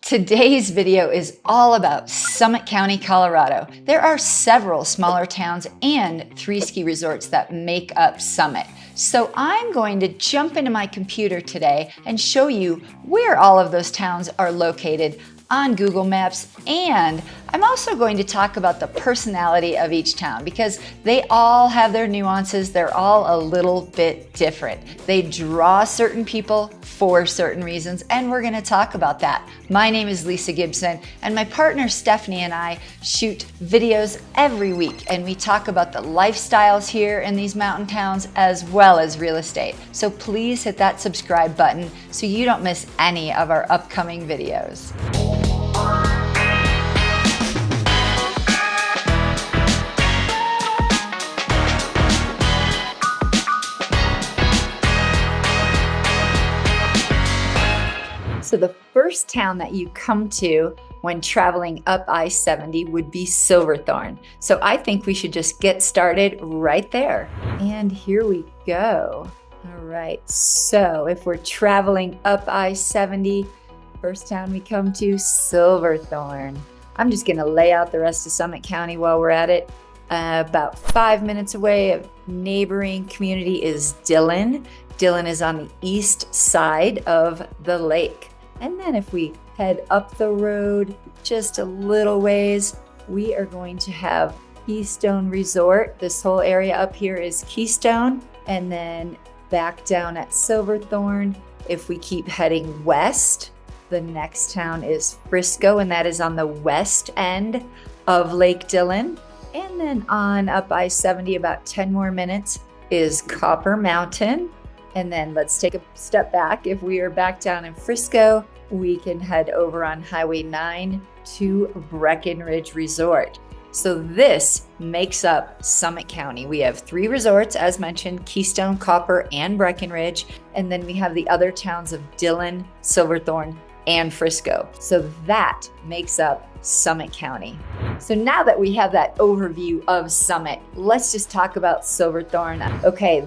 Today's video is all about Summit County, Colorado. There are several smaller towns and 3 ski resorts that make up Summit. So I'm going to jump into my computer today and show you where all of those towns are located on Google Maps, and I'm also going to talk about the personality of each town because they all have their nuances. They're all a little bit different. They draw certain people for certain reasons, and we're going to talk about that. My name is Lisa Gibson, and my partner Stephanie and I shoot videos every week, and we talk about the lifestyles here in these mountain towns as well as real estate. So please hit that subscribe button so you don't miss any of our upcoming videos. So the first town that you come to when traveling up I-70 would be Silverthorne. So I think we should just get started right there. And here we go. All right, so if we're traveling up I-70, first town we come to, Silverthorne. I'm just gonna lay out the rest of Summit County while we're at it. About 5 minutes away, a neighboring community is Dillon. Dillon is on the east side of the lake. And then if we head up the road just a little ways, we are going to have Keystone Resort. This whole area up here is Keystone. And then back down at Silverthorne, if we keep heading west, the next town is Frisco, and that is on the west end of Lake Dillon. And then on up I-70, about 10 more minutes, is Copper Mountain. And then let's take a step back. If we are back down in Frisco, we can head over on Highway 9 to Breckenridge Resort. So this makes up Summit County. We have 3 resorts, as mentioned, Keystone, Copper, and Breckenridge. And then we have the other towns of Dillon, Silverthorne, and Frisco. So that makes up Summit County. So now that we have that overview of Summit, let's just talk about Silverthorne. Okay,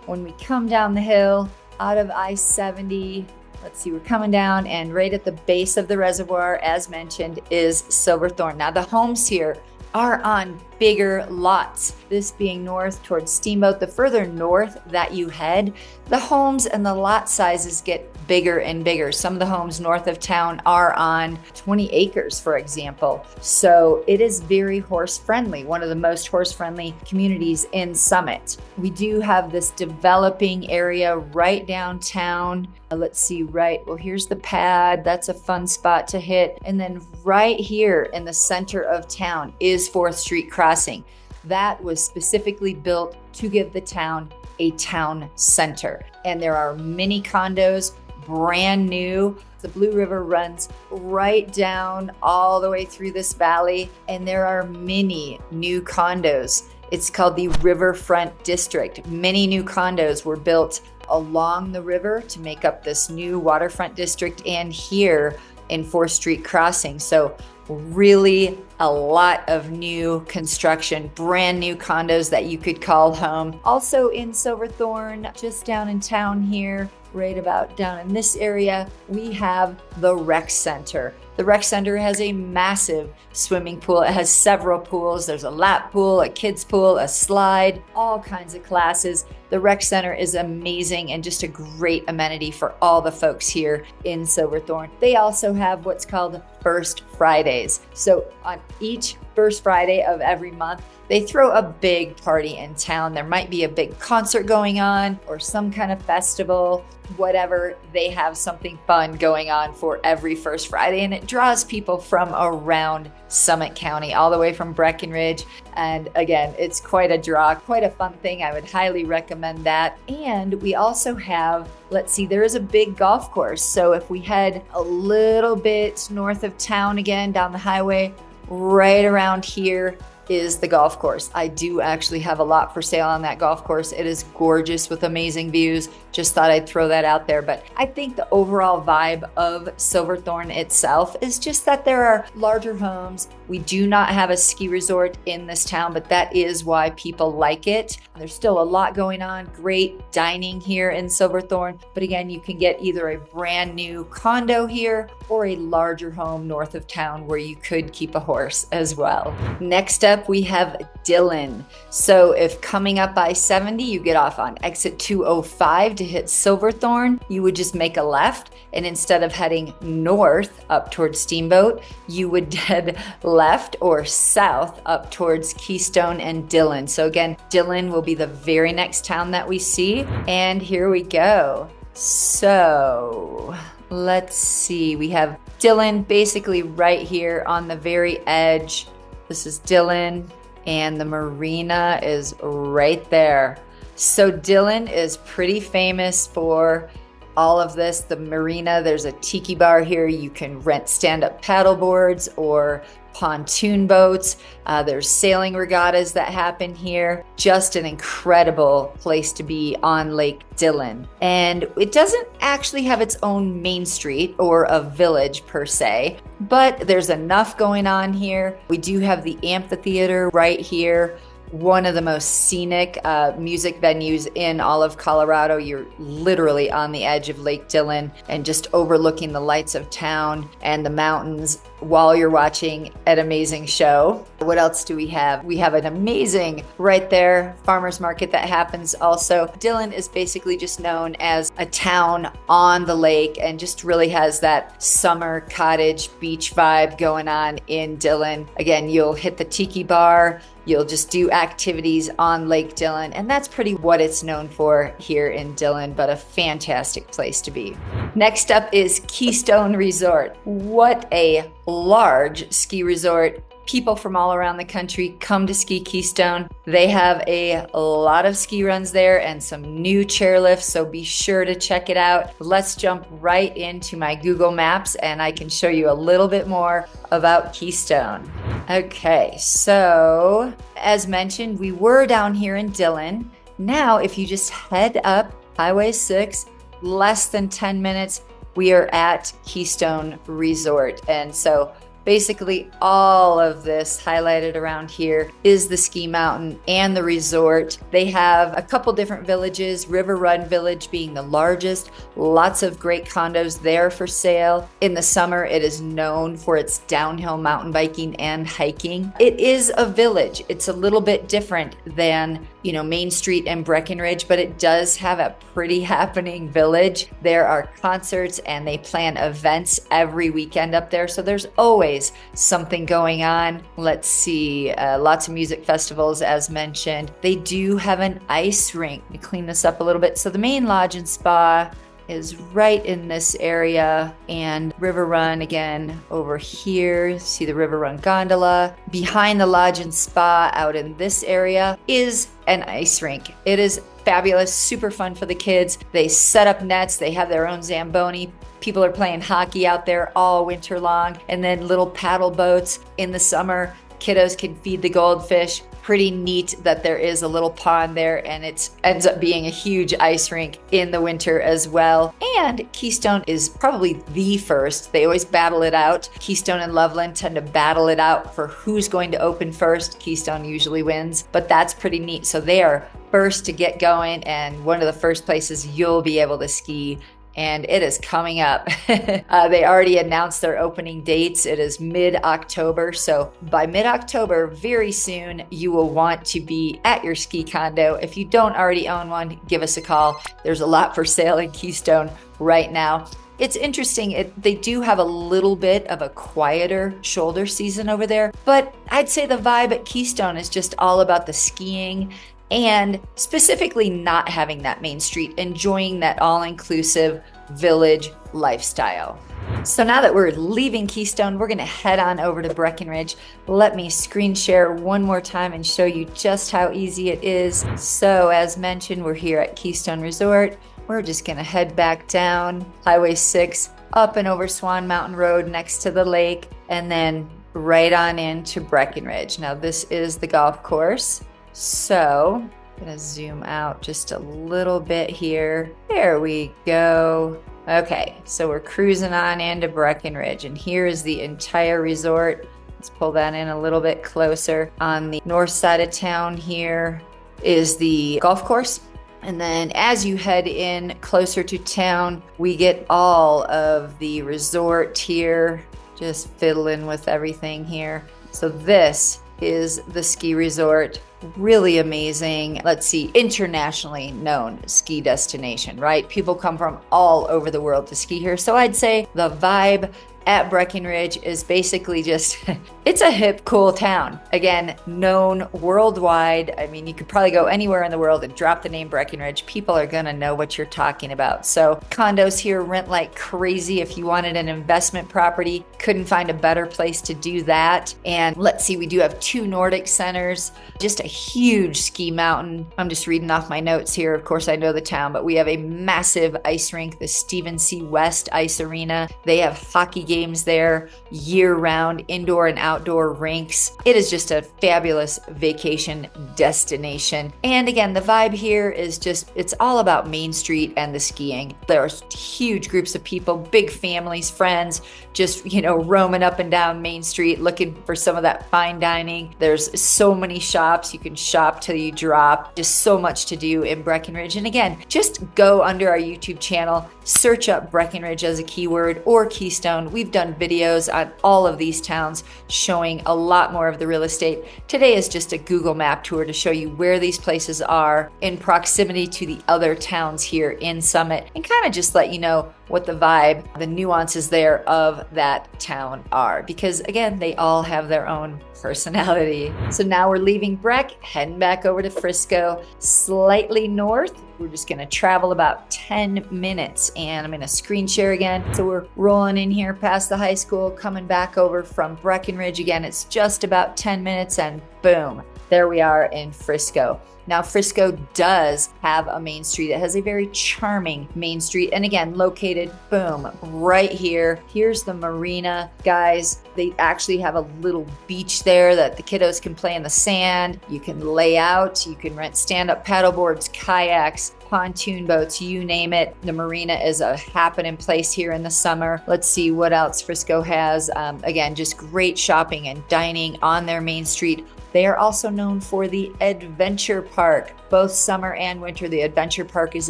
when we come down the hill out of I-70, let's see, we're coming down, and right at the base of the reservoir, as mentioned, is Silverthorne. Now the homes here are on bigger lots. This being north towards Steamboat. The further north that you head, the homes and the lot sizes get bigger and bigger. Some of the homes north of town are on 20 acres, for example. So it is very horse friendly, one of the most horse friendly communities in Summit. We do have this developing area right downtown. Let's see, well, here's the pad. That's a fun spot to hit. And then right here in the center of town is 4th Street Crossing. That was specifically built to give the town a town center. And there are mini condos, brand new. The Blue River runs right down all the way through this valley, and there are many new condos. It's called the Riverfront District. Many new condos were built along the river to make up this new waterfront district and here in 4th Street Crossing. So really a lot of new construction, brand new condos that you could call home. Also in Silverthorne, just down in town here, right about down in this area, we have the rec center. The rec center has a massive swimming pool. It has several pools. There's a lap pool, a kids pool, a slide, all kinds of classes. The rec center is amazing and just a great amenity for all the folks here in Silverthorne. They also have what's called First Fridays. So on each first Friday of every month, they throw a big party in town. There might be a big concert going on or some kind of festival, whatever. They have something fun going on for every first Friday, and it draws people from around Summit County, all the way from Breckenridge. And again, it's quite a draw, quite a fun thing. I would highly recommend that. And we also have, let's see, there is a big golf course. So if we head a little bit north of town again, down the highway, right around here, is the golf course. I do actually have a lot for sale on that golf course. It is gorgeous with amazing views. Just thought I'd throw that out there. But I think the overall vibe of Silverthorne itself is just that there are larger homes. We do not have a ski resort in this town, but that is why people like it. There's still a lot going on. Great dining here in Silverthorne. But again, you can get either a brand new condo here or a larger home north of town where you could keep a horse as well. Next up, we have Dillon. So if coming up I-70, you get off on exit 205 to hit Silverthorne, you would just make a left. And instead of heading north up towards Steamboat, you would head left or south up towards Keystone and Dillon. So again, Dillon will be the very next town that we see. And here we go. So let's see, we have Dillon basically right here on the very edge. This is Dillon, and the marina is right there. So Dillon is pretty famous for all of this. The marina, there's a tiki bar here. You can rent stand-up paddle boards or pontoon boats. There's sailing regattas that happen here. Just an incredible place to be on Lake Dillon. And it doesn't actually have its own main street or a village per se, but there's enough going on here. We do have the amphitheater right here. One of the most scenic music venues in all of Colorado. You're literally on the edge of Lake Dillon and just overlooking the lights of town and the mountains while you're watching an amazing show. What else do we have? We have an amazing, right there, farmers market that happens also. Dillon is basically just known as a town on the lake and just really has that summer cottage beach vibe going on in Dillon. Again, you'll hit the tiki bar, you'll just do activities on Lake Dillon, and that's pretty what it's known for here in Dillon, but a fantastic place to be. Next up is Keystone Resort. What a large ski resort. People from all around the country come to ski Keystone. They have a lot of ski runs there and some new chairlifts, so be sure to check it out. Let's jump right into my Google Maps and I can show you a little bit more about Keystone. Okay, so as mentioned, we were down here in Dillon. Now, if you just head up Highway 6, less than 10 minutes, we are at Keystone Resort. And so basically all of this highlighted around here is the ski mountain and the resort. They have a couple different villages, River Run Village being the largest. Lots of great condos there for sale. In the summer, it is known for its downhill mountain biking and hiking. It is a village. It's a little bit different than, Main Street and Breckenridge, but it does have a pretty happening village. There are concerts and they plan events every weekend up there. So there's always something going on. Let's see, lots of music festivals as mentioned. They do have an ice rink. Let me clean this up a little bit. So the main lodge and spa is right in this area, and River Run again over here. See the River Run gondola. Behind the lodge and spa out in this area is an ice rink. It is fabulous, super fun for the kids. They set up nets, they have their own Zamboni. People are playing hockey out there all winter long, and then little paddle boats in the summer. Kiddos can feed the goldfish. Pretty neat that there is a little pond there, and it ends up being a huge ice rink in the winter as well. And Keystone is probably the first. They always battle it out. Keystone and Loveland tend to battle it out for who's going to open first. Keystone usually wins, but that's pretty neat. So they are first to get going and one of the first places you'll be able to ski. And it is coming up. They already announced their opening dates. It is mid-October. So by mid-October, very soon, you will want to be at your ski condo. If you don't already own one, give us a call. There's a lot for sale in Keystone right now. It's interesting, they do have a little bit of a quieter shoulder season over there, but I'd say the vibe at Keystone is just all about the skiing and specifically not having that main street, enjoying that all-inclusive village lifestyle. So now that we're leaving Keystone, we're gonna head on over to Breckenridge. Let me screen share one more time and show you just how easy it is. So as mentioned, we're here at Keystone Resort. We're just gonna head back down Highway 6, up and over Swan Mountain Road next to the lake, and then right on into Breckenridge. Now this is the golf course. So I'm gonna zoom out just a little bit here. There we go. Okay, so we're cruising on into Breckenridge, and here is the entire resort. Let's pull that in a little bit closer. On the north side of town here is the golf course. And then as you head in closer to town, we get all of the resort here, just fiddling with everything here. So this is the ski resort. Really amazing. Let's see, internationally known ski destination, right? People come from all over the world to ski here. So I'd say the vibe at Breckenridge is basically just, it's a hip, cool town. Again, known worldwide. I mean, you could probably go anywhere in the world and drop the name Breckenridge. People are gonna know what you're talking about. So condos here rent like crazy. If you wanted an investment property, couldn't find a better place to do that. And let's see, we do have 2 Nordic centers, just a huge ski mountain. I'm just reading off my notes here. Of course, I know the town, but we have a massive ice rink, the Stephen C. West Ice Arena. They have hockey games there year-round, indoor and outdoor rinks. It is just a fabulous vacation destination. And again, the vibe here is just, it's all about Main Street and the skiing. There are huge groups of people, big families, friends, just, roaming up and down Main Street looking for some of that fine dining. There's so many shops. You can shop till you drop. Just so much to do in Breckenridge. And again, just go under our YouTube channel, search up Breckenridge as a keyword or Keystone. We've done videos on all of these towns showing a lot more of the real estate. Today is just a Google map tour to show you where these places are in proximity to the other towns here in Summit, and kind of just let you know what the vibe, the nuances there of that town are, because again, they all have their own personality. So now we're leaving Breck, heading back over to Frisco, slightly north. We're just gonna travel about 10 minutes, and I'm gonna screen share again. So we're rolling in here past the high school, coming back over from Breckenridge. Again, it's just about 10 minutes, and boom, there we are in Frisco. Now, Frisco does have a main street. It has a very charming main street. And again, located, boom, right here. Here's the marina. Guys, they actually have a little beach there that the kiddos can play in the sand. You can lay out, you can rent stand-up paddleboards, kayaks, pontoon boats, you name it. The marina is a happening place here in the summer. Let's see what else Frisco has. Again, just great shopping and dining on their main street. They are also known for the Adventure Park. Both summer and winter, the Adventure Park is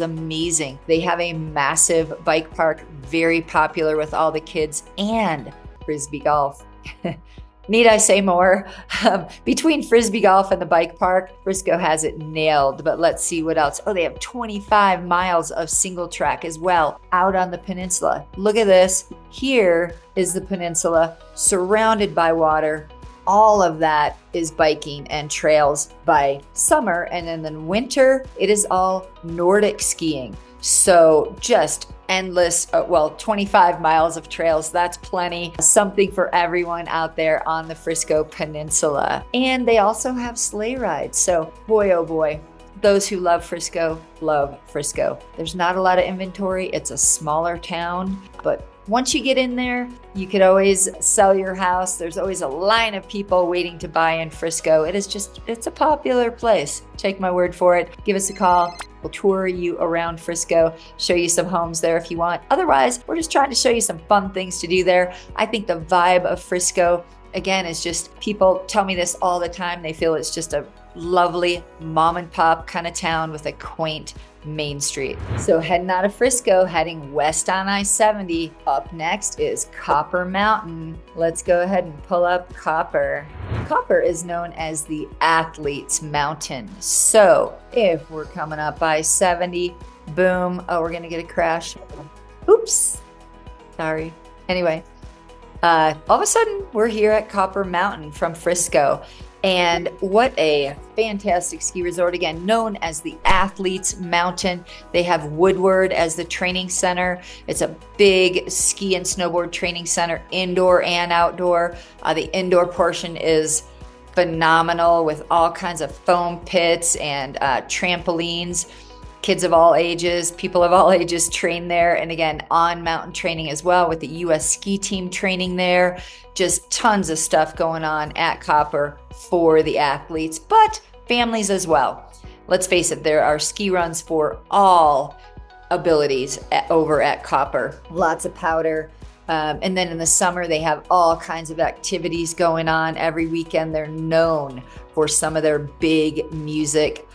amazing. They have a massive bike park, very popular with all the kids, and Frisbee golf. Need I say more? Between Frisbee golf and the bike park, Frisco has it nailed, but let's see what else. Oh, they have 25 miles of single track as well out on the peninsula. Look at this. Here is the peninsula surrounded by water. All of that is biking and trails by summer, and then winter, it is all Nordic skiing. So just endless, 25 miles of trails. That's plenty. Something for everyone out there on the Frisco Peninsula. And they also have sleigh rides. So boy, oh boy, those who love Frisco, love Frisco. There's not a lot of inventory. It's a smaller town, but once you get in there, you could always sell your house. There's always a line of people waiting to buy in Frisco. It's a popular place. Take my word for it. Give us a call. We'll tour you around Frisco, show you some homes there if you want. Otherwise, we're just trying to show you some fun things to do there. I think the vibe of Frisco, again, is just, people tell me this all the time. They feel it's just a lovely mom and pop kind of town with a quaint Main Street. So heading out of Frisco, heading west on I-70. Up next is Copper Mountain. Let's go ahead and pull up Copper. Copper is known as the Athlete's Mountain. So if we're coming up I-70, boom, oh, we're gonna get a crash. Oops, sorry. Anyway, all of a sudden we're here at Copper Mountain from Frisco. And what a fantastic ski resort, again, known as the Athlete's Mountain. They have Woodward as the training center. It's a big ski and snowboard training center, indoor and outdoor. The indoor portion is phenomenal with all kinds of foam pits and trampolines. Kids of all ages, people of all ages train there. And again, on mountain training as well with the US ski team training there. Just tons of stuff going on at Copper for the athletes, but families as well. Let's face it, there are ski runs for all abilities over at Copper. Lots of powder. And then in the summer, they have all kinds of activities going on. Every weekend, they're known for some of their big music,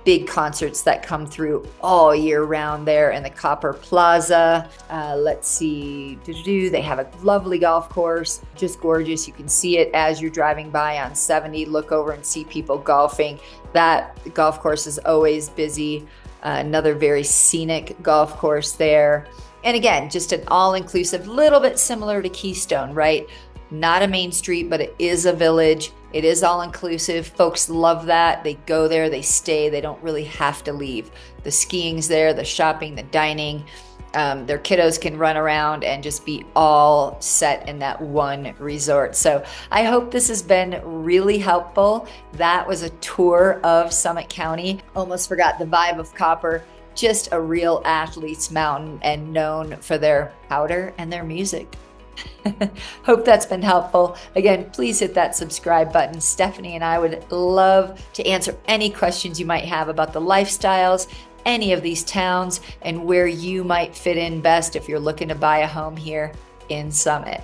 big concerts that come through all year round there in the Copper Plaza. Let's see, they have a lovely golf course, just gorgeous. You can see it as you're driving by on 70, look over and see people golfing. That golf course is always busy. Another very scenic golf course there. And again, just an all-inclusive, little bit similar to Keystone, right? Not a main street, but it is a village. It is all-inclusive. Folks love that. They go there, they stay. They don't really have to leave. The skiing's there, the shopping, the dining. Their kiddos can run around and just be all set in that one resort. So I hope this has been really helpful. That was a tour of Summit County. Almost forgot the vibe of Copper. Just a real athlete's mountain and known for their powder and their music. Hope that's been helpful. Again, please hit that subscribe button. Stephanie and I would love to answer any questions you might have about the lifestyles, any of these towns, and where you might fit in best if you're looking to buy a home here in Summit.